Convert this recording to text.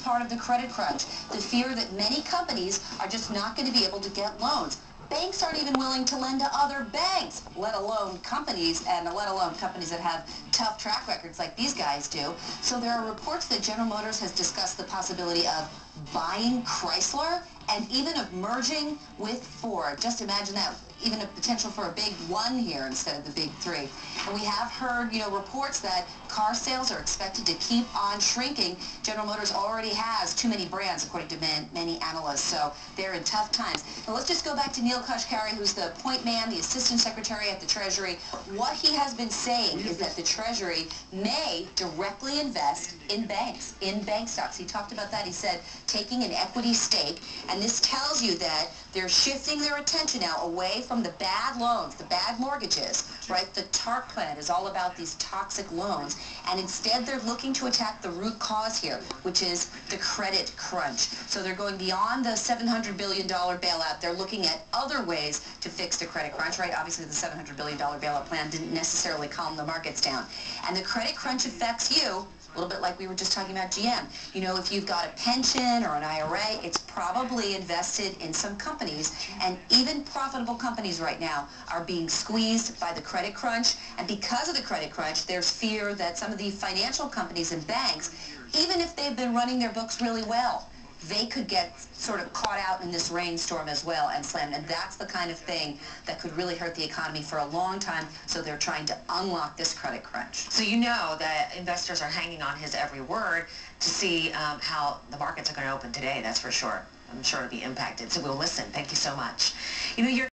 part of the credit crunch, the fear that many companies are just not going to be able to get loans. Banks aren't even willing to lend to other banks, let alone companies, and let alone companies that have tough track records like these guys do. So there are reports that General Motors has discussed the possibility of buying Chrysler and even of merging with Ford. Just imagine that, even a potential for a big one here instead of the big three. And we have heard, reports that car sales are expected to keep on shrinking. General Motors already has too many brands, according to many analysts, so they're in tough times. Now let's just go back to Neel Kashkari, who's the point man, the assistant secretary at the Treasury. What he has been saying is that the Treasury may directly invest in banks, in bank stocks. He talked about that. He said taking an equity stake, and this tells you that they're shifting their attention now away from the bad loans, the bad mortgages, right? The TARP plan is all about these toxic loans, and instead they're looking to attack the root cause here, which is the credit crunch. So they're going beyond the $700 billion bailout. They're looking at other ways to fix the credit crunch, right? Obviously the $700 billion bailout plan didn't necessarily calm the markets down. And the credit crunch affects you a little bit like we were just talking about GM. If you've got a pension or an IRA, it's probably invested in some companies, and even profitable companies right now are being squeezed by the credit crunch. And because of the credit crunch, there's fear that some of the financial companies and banks, even if they've been running their books really well, they could get sort of caught out in this rainstorm as well and slammed. And that's the kind of thing that could really hurt the economy for a long time. So they're trying to unlock this credit crunch. So you know that investors are hanging on his every word to see how the markets are going to open today, that's for sure. I'm sure it'll be impacted. So we'll listen. Thank you so much. You're